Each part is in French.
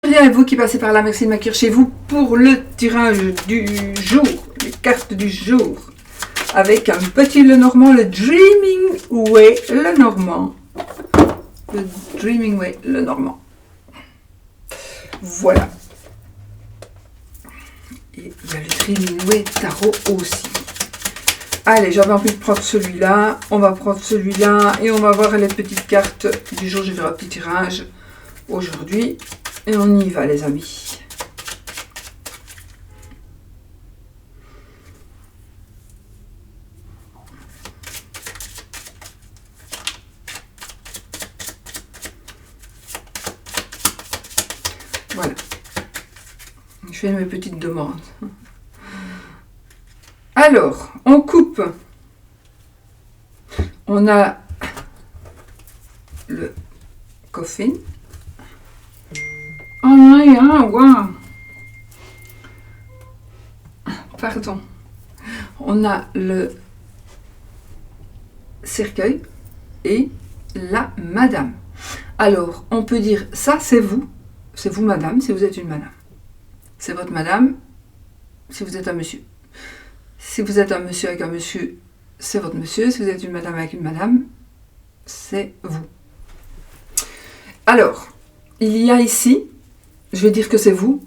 Bien, et vous qui passez par là, merci de m'accueillir chez vous pour le tirage du jour, les cartes du jour, avec un petit Lenormand, le Dreaming Way Lenormand. Le Dreaming Way Lenormand. Voilà. Et il y a le Dreaming Way Tarot aussi. Allez, j'avais envie de prendre celui-là. On va prendre celui-là et on va voir les petites cartes du jour. Je vais faire un petit tirage aujourd'hui. Et on y va, les amis. Voilà. Je fais mes petites demandes. Alors, on coupe. On a le coffin. Oh non, waouh. Pardon. On a le cercueil et la madame. Alors, on peut dire, ça c'est vous madame, si vous êtes une madame. C'est votre madame, si vous êtes un monsieur. Si vous êtes un monsieur avec un monsieur, c'est votre monsieur. Si vous êtes une madame avec une madame, c'est vous. Alors, il y a ici, je vais dire que c'est vous.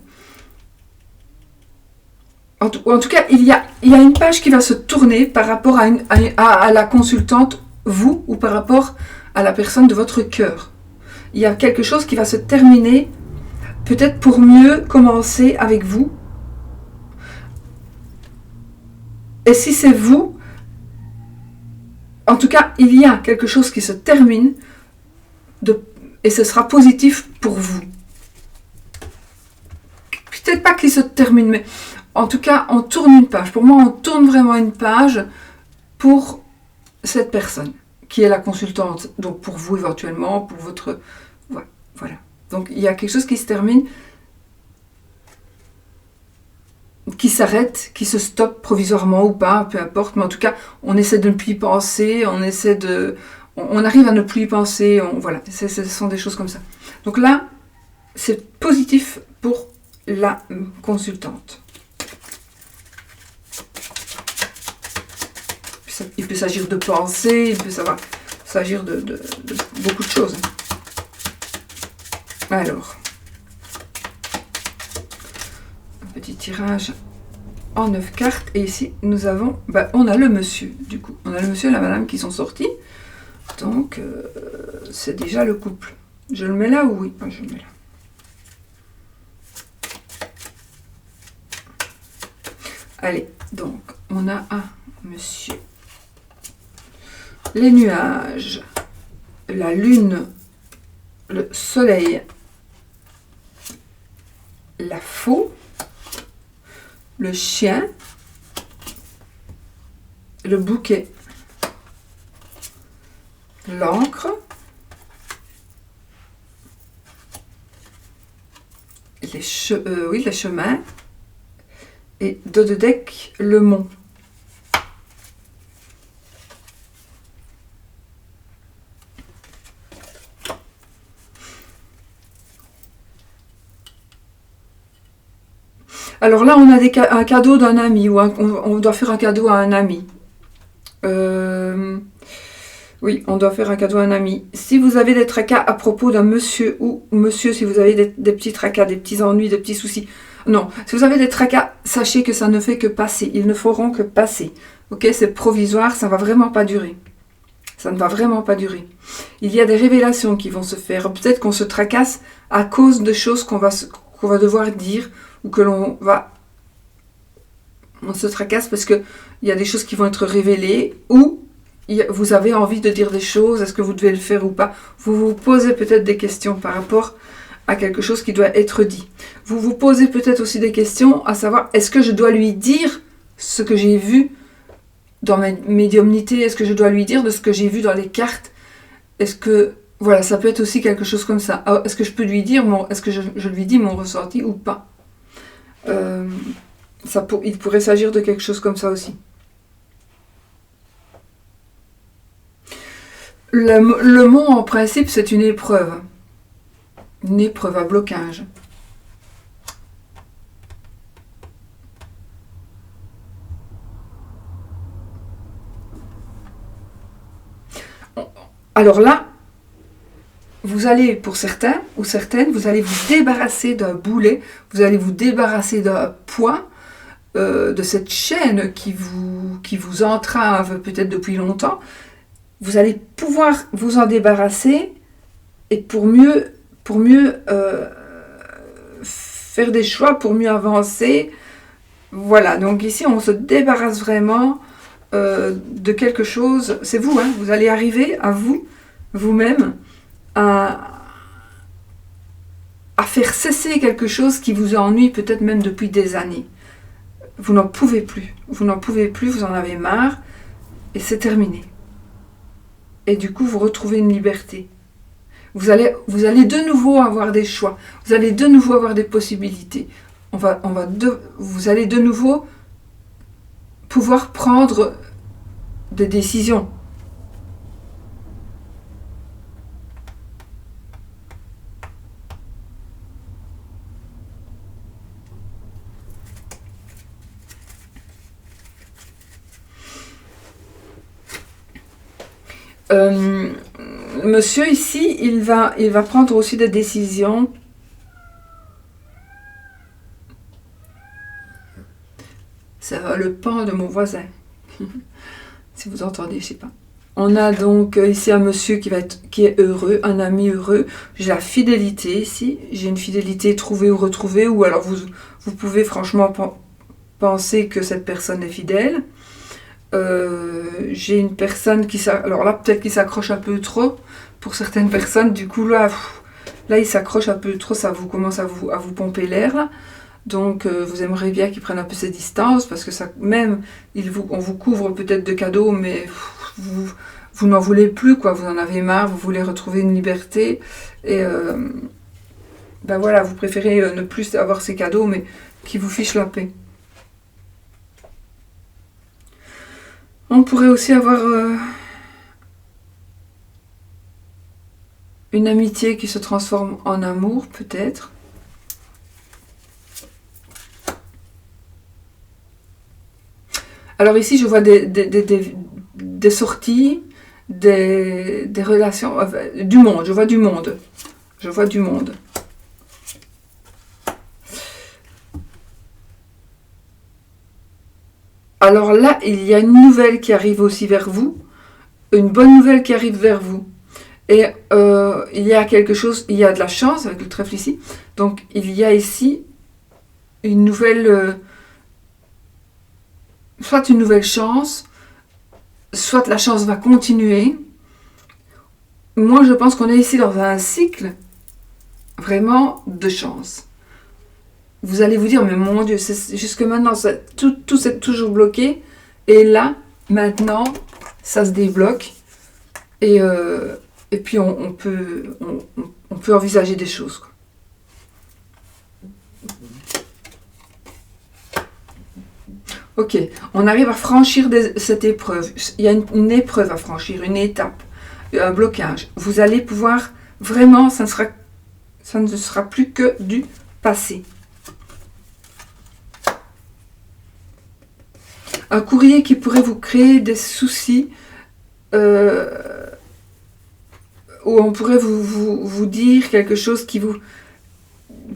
En tout cas, il y a une page qui va se tourner par rapport à la consultante, vous, ou par rapport à la personne de votre cœur. Il y a quelque chose qui va se terminer, peut-être pour mieux commencer avec vous. Et si c'est vous, en tout cas, il y a quelque chose qui se termine et ce sera positif pour vous. Peut-être pas qu'il se termine, mais en tout cas, on tourne une page. Pour moi, on tourne vraiment une page pour cette personne qui est la consultante. Donc pour vous éventuellement, pour votre... Voilà. Donc il y a quelque chose qui se termine, qui s'arrête, qui se stoppe provisoirement ou pas, peu importe. Mais en tout cas, on essaie de ne plus y penser, on arrive à ne plus y penser. Voilà, ce sont des choses comme ça. Donc là, c'est positif pour la consultante. Il peut s'agir de pensée, il peut s'agir de beaucoup de choses. Alors, un petit tirage en 9 cartes. Et ici, nous avons, on a le monsieur, du coup. On a le monsieur et la madame qui sont sortis. Donc, c'est déjà le couple. Je le mets là ou oui? Je le mets là. Allez, donc, on a un monsieur. Les nuages, la lune, le soleil, la faux, le chien, le bouquet, l'encre, les chemins, et Dododec, le mont. Alors là, on a un cadeau d'un ami, ou on doit faire un cadeau à un ami. Oui, on doit faire un cadeau à un ami. Si vous avez des tracas à propos d'un monsieur, ou monsieur, si vous avez des petits tracas, des petits ennuis, des petits soucis. Non, si vous avez des tracas, sachez que ça ne fait que passer. Ils ne feront que passer. Ok, c'est provisoire, ça ne va vraiment pas durer. Ça ne va vraiment pas durer. Il y a des révélations qui vont se faire. Peut-être qu'on se tracasse à cause de choses qu'on va devoir dire, ou que on se tracasse parce qu'il y a des choses qui vont être révélées, ou vous avez envie de dire des choses, est-ce que vous devez le faire ou pas? Vous vous posez peut-être des questions par rapport à quelque chose qui doit être dit. Vous vous posez peut-être aussi des questions à savoir, est-ce que je dois lui dire ce que j'ai vu dans ma médiumnité? Est-ce que je dois lui dire de ce que j'ai vu dans les cartes? Est-ce que... Voilà, ça peut être aussi quelque chose comme ça. Est-ce que je peux lui dire, est-ce que je lui dis mon ressenti ou pas? Il pourrait s'agir de quelque chose comme ça aussi. Le mont, en principe, c'est une épreuve à blocage. Alors là, vous allez, pour certains ou certaines, vous allez vous débarrasser d'un boulet, vous allez vous débarrasser d'un poids, de cette chaîne qui vous entrave peut-être depuis longtemps. Vous allez pouvoir vous en débarrasser et pour mieux faire des choix, pour mieux avancer. Voilà, donc ici on se débarrasse vraiment de quelque chose. C'est vous, hein, vous allez arriver à vous-même, à faire cesser quelque chose qui vous ennuie peut-être même depuis des années. Vous n'en pouvez plus, vous en avez marre et c'est terminé. Et du coup vous retrouvez une liberté. Vous allez de nouveau avoir des choix, vous allez de nouveau avoir des possibilités. Vous allez de nouveau pouvoir prendre des décisions. Monsieur ici, il va prendre aussi des décisions. C'est le pan de mon voisin. Si vous entendez, je sais pas. On a donc ici un monsieur qui est heureux, un ami heureux. J'ai la fidélité ici. J'ai une fidélité trouvée ou retrouvée, ou alors vous pouvez franchement penser que cette personne est fidèle. J'ai une personne alors là peut-être qu'il s'accroche un peu trop pour certaines personnes, du coup là il s'accroche un peu trop, ça vous commence à vous pomper l'air là. Donc vous aimeriez bien qu'il prenne un peu ses distances parce que ça, même on vous couvre peut-être de cadeaux, mais vous n'en voulez plus quoi, vous en avez marre, vous voulez retrouver une liberté et ben voilà, vous préférez ne plus avoir ces cadeaux mais qui vous fichent la paix. On pourrait aussi avoir une amitié qui se transforme en amour, peut-être. Alors ici, je vois des sorties, des relations, du monde. Je vois du monde. Je vois du monde. Alors là, il y a une nouvelle qui arrive aussi vers vous, une bonne nouvelle qui arrive vers vous. Et il y a quelque chose, il y a de la chance avec le trèfle ici. Donc il y a ici une nouvelle, soit une nouvelle chance, soit la chance va continuer. Moi, je pense qu'on est ici dans un cycle vraiment de chance. Vous allez vous dire, mais mon Dieu, jusque maintenant, tout c'est toujours bloqué. Et là, maintenant, ça se débloque. Et puis, on peut envisager des choses, quoi. Ok, on arrive à franchir cette épreuve. Il y a une épreuve à franchir, une étape, un blocage. Vous allez pouvoir, vraiment, ça ne sera plus que du passé. Un courrier qui pourrait vous créer des soucis, où on pourrait vous dire quelque chose vous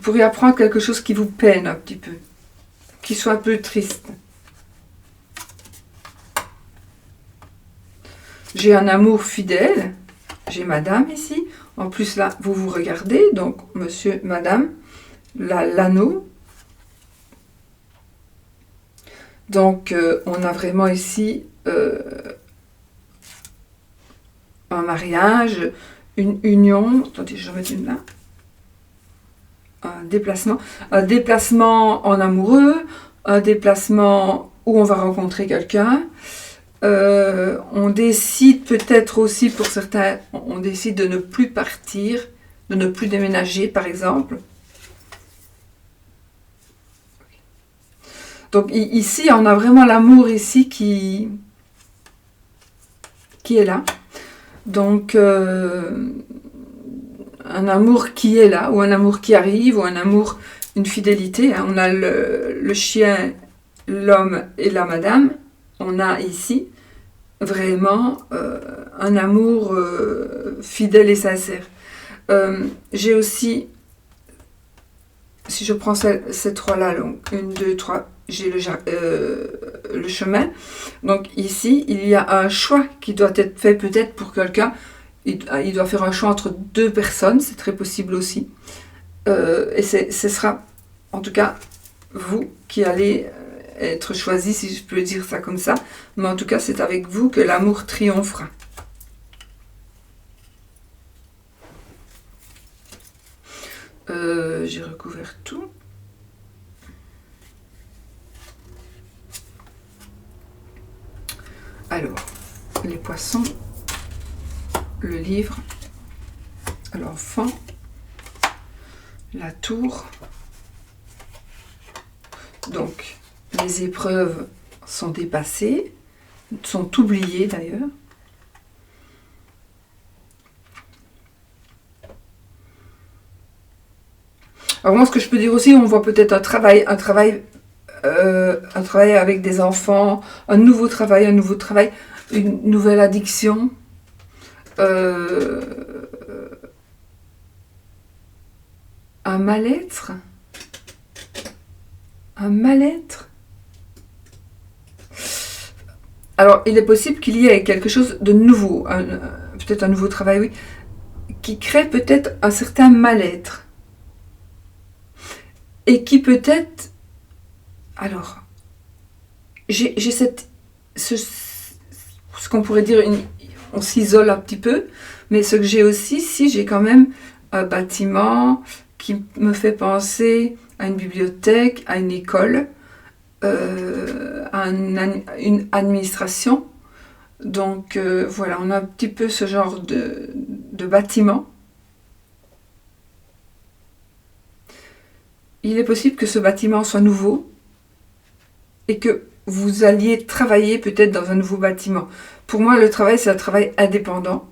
pourriez apprendre quelque chose qui vous peine un petit peu, qui soit un peu triste. J'ai un amour fidèle, j'ai madame ici, en plus là vous vous regardez, donc monsieur, madame, l'anneau. Donc, on a vraiment ici un mariage, une union. Attendez, je vais mettre une là. Un déplacement en amoureux, un déplacement où on va rencontrer quelqu'un. On décide peut-être aussi, pour certains, on décide de ne plus partir, de ne plus déménager, par exemple. Donc ici, on a vraiment l'amour ici qui est là. Donc, un amour qui est là, ou un amour qui arrive, ou un amour, une fidélité. Hein. On a le chien, l'homme et la madame. On a ici vraiment un amour fidèle et sincère. J'ai aussi, si je prends ces trois-là, donc 1, 2, 3, j'ai le chemin. Donc ici, il y a un choix qui doit être fait peut-être pour quelqu'un. Il doit faire un choix entre deux personnes, c'est très possible aussi. Et ce sera, en tout cas, vous qui allez être choisi, si je peux dire ça comme ça. Mais en tout cas, c'est avec vous que l'amour triomphera. J'ai recouvert tout. Alors, les poissons, le livre, l'enfant, la tour. Donc, les épreuves sont dépassées, sont oubliées d'ailleurs. Alors moi, ce que je peux dire aussi, on voit peut-être un travail avec des enfants, un nouveau travail, une nouvelle addiction. Un mal-être. Un mal-être. Alors, il est possible qu'il y ait quelque chose de nouveau, peut-être un nouveau travail, oui, qui crée peut-être un certain mal-être. Et qui peut-être... Alors, j'ai ce qu'on pourrait dire, on s'isole un petit peu, mais ce que j'ai aussi, si j'ai quand même un bâtiment qui me fait penser à une bibliothèque, à une école, à une administration. Donc voilà, on a un petit peu ce genre de bâtiment. Il est possible que ce bâtiment soit nouveau et que vous alliez travailler peut-être dans un nouveau bâtiment. Pour moi, le travail, c'est un travail indépendant.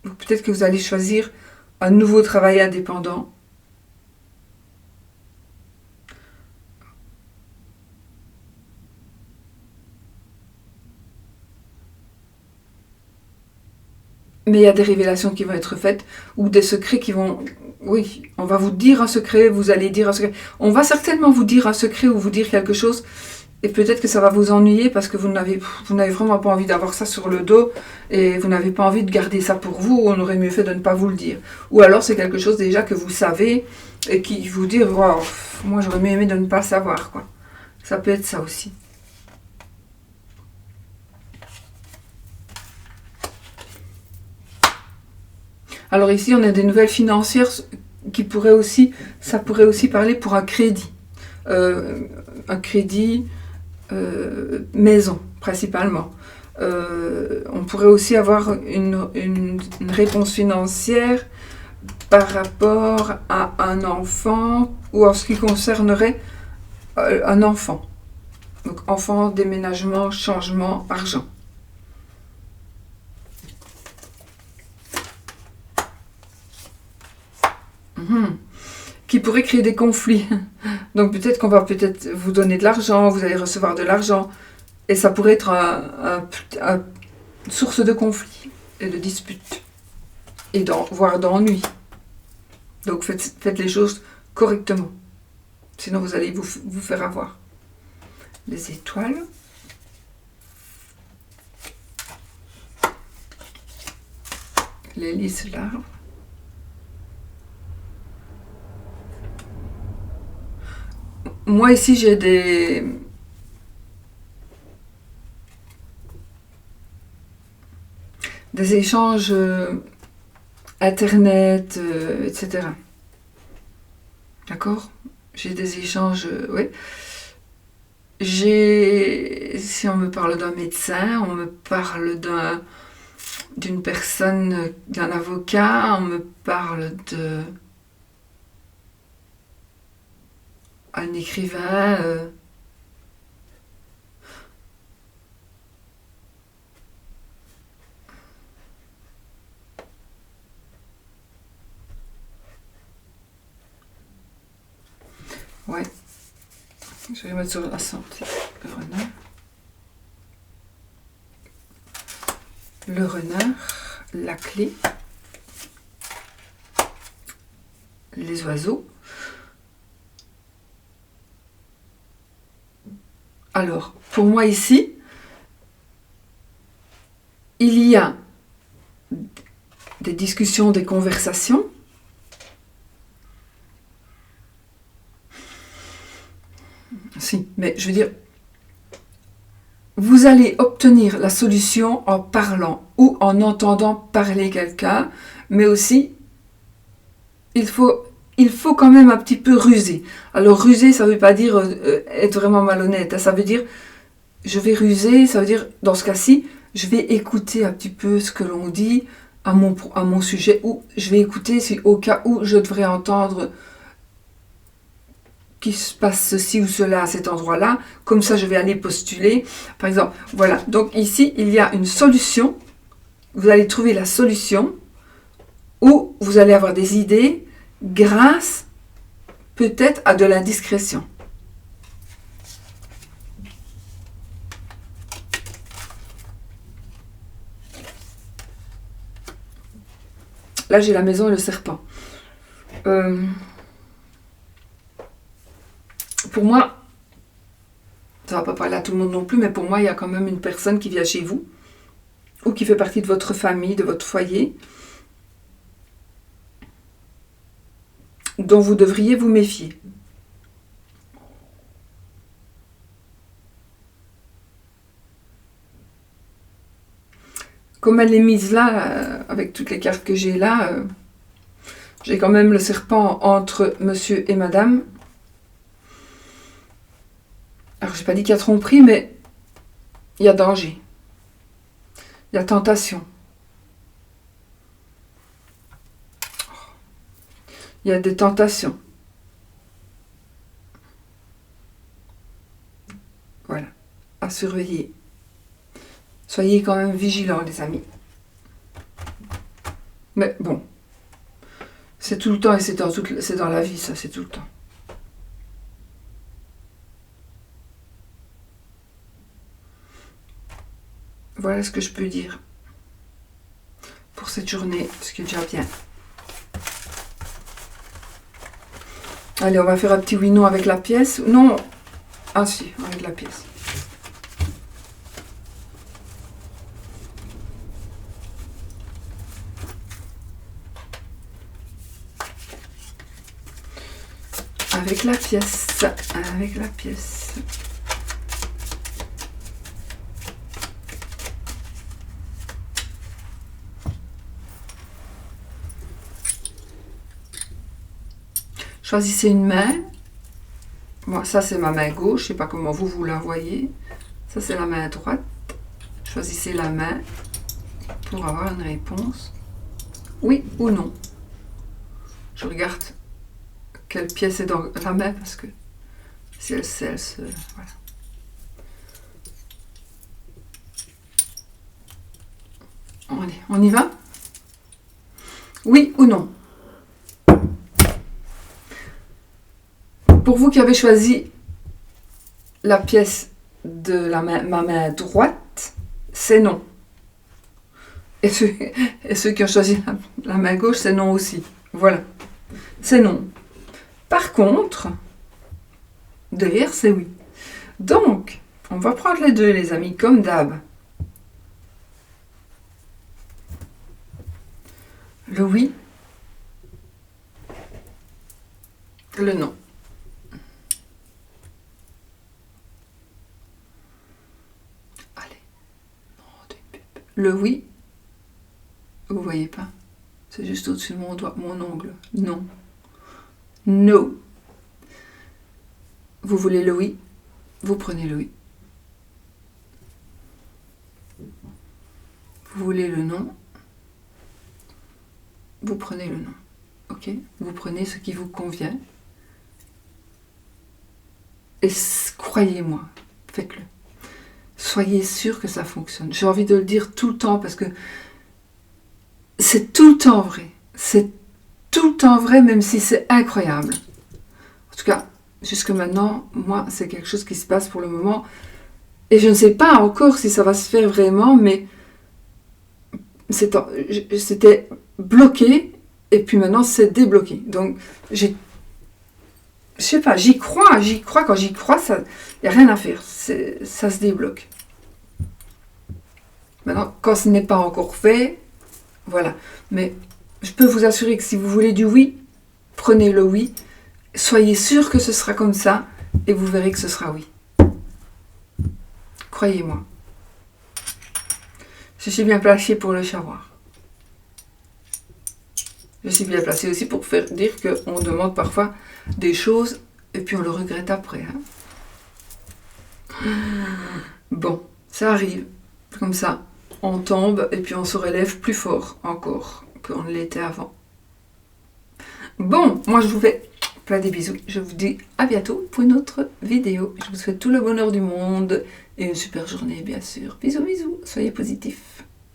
Donc peut-être que vous allez choisir un nouveau travail indépendant. Mais il y a des révélations qui vont être faites ou des secrets qui vont... Oui, on va vous dire un secret, vous allez dire un secret. On va certainement vous dire un secret ou vous dire quelque chose et peut-être que ça va vous ennuyer parce que vous n'avez vraiment pas envie d'avoir ça sur le dos et vous n'avez pas envie de garder ça pour vous. On aurait mieux fait de ne pas vous le dire. Ou alors c'est quelque chose déjà que vous savez et qui vous dit wow, moi j'aurais mieux aimé de ne pas savoir, quoi. Ça peut être ça aussi. Alors ici, on a des nouvelles financières qui pourraient aussi, ça pourrait aussi parler pour un crédit. Un crédit maison, principalement. On pourrait aussi avoir une réponse financière par rapport à un enfant ou en ce qui concernerait un enfant. Donc enfant, déménagement, changement, argent. Qui pourrait créer des conflits. Donc peut-être qu'on va peut-être vous donner de l'argent, vous allez recevoir de l'argent, et ça pourrait être une source de conflit et de dispute, et voire d'ennui. Donc faites les choses correctement, sinon vous allez vous faire avoir. Les étoiles. Les lys larves. Moi ici j'ai des échanges internet, etc. D'accord? J'ai des échanges, oui. Si on me parle d'un médecin, on me parle d'une personne, d'un avocat, on me parle un écrivain. Ouais. Je vais mettre sur la santé. Le renard. le renard, la clé, les oiseaux. Alors, pour moi ici, il y a des discussions, des conversations. Si, mais je veux dire, vous allez obtenir la solution en parlant ou en entendant parler quelqu'un, mais aussi, il faut quand même un petit peu ruser. Alors, ruser, ça ne veut pas dire être vraiment malhonnête. Ça veut dire, je vais ruser, ça veut dire, dans ce cas-ci, je vais écouter un petit peu ce que l'on dit à mon sujet, ou je vais écouter si, au cas où je devrais entendre qu'il se passe ceci ou cela à cet endroit-là. Comme ça, je vais aller postuler. Par exemple, voilà. Donc ici, il y a une solution. Vous allez trouver la solution, ou vous allez avoir des idées grâce peut-être à de l'indiscrétion. Là, j'ai la maison et le serpent. Pour moi, ça ne va pas parler à tout le monde non plus, mais pour moi, il y a quand même une personne qui vient chez vous, ou qui fait partie de votre famille, de votre foyer, dont vous devriez vous méfier. Comme elle est mise là, avec toutes les cartes que j'ai là, j'ai quand même le serpent entre monsieur et madame. Alors, je n'ai pas dit qu'il y a tromperie, mais il y a danger. Il y a tentation. Il y a des tentations. Voilà, à surveiller. Soyez quand même vigilants, les amis. Mais bon, c'est tout le temps et c'est dans la vie, ça, c'est tout le temps. Voilà ce que je peux dire pour cette journée, ce qui est déjà bien. Allez, on va faire un petit oui-non avec la pièce. Non, ah si, avec la pièce. Avec la pièce, avec la pièce. Choisissez une main. Moi, ça c'est ma main gauche, je ne sais pas comment vous la voyez. Ça c'est la main droite. Choisissez la main pour avoir une réponse. Oui ou non. Je regarde quelle pièce est dans la main parce que si elle se... Voilà. Allez, on y va? Oui ou non? Pour vous qui avez choisi la pièce de ma main droite, c'est non. Et ceux qui ont choisi la main gauche, c'est non aussi. Voilà. C'est non. Par contre, derrière, c'est oui. Donc, on va prendre les deux, les amis, comme d'hab. Le oui. Le non. Le oui, vous voyez pas, c'est juste au-dessus de mon doigt, mon ongle. Non. No. Vous voulez le oui, vous prenez le oui. Vous voulez le non, vous prenez le non. Ok? Vous prenez ce qui vous convient. Et croyez-moi, faites-le. Soyez sûr que ça fonctionne. J'ai envie de le dire tout le temps parce que c'est tout le temps vrai. C'est tout le temps vrai, même si c'est incroyable. En tout cas, jusque maintenant, moi, c'est quelque chose qui se passe pour le moment. Et je ne sais pas encore si ça va se faire vraiment, mais c'était bloqué et puis maintenant c'est débloqué. Donc je sais pas, j'y crois, quand j'y crois, il n'y a rien à faire, ça se débloque. Maintenant, quand ce n'est pas encore fait, voilà. Mais je peux vous assurer que si vous voulez du oui, prenez le oui, soyez sûr que ce sera comme ça et vous verrez que ce sera oui. Croyez-moi. Je suis bien placée pour le savoir. Je suis bien placée aussi pour faire dire qu'on demande parfois des choses et puis on le regrette après. Hein. Bon, ça arrive. Comme ça, on tombe et puis on se relève plus fort encore qu'on ne l'était avant. Bon, moi je vous fais plein des bisous. Je vous dis à bientôt pour une autre vidéo. Je vous souhaite tout le bonheur du monde et une super journée bien sûr. Bisous, bisous. Soyez positifs.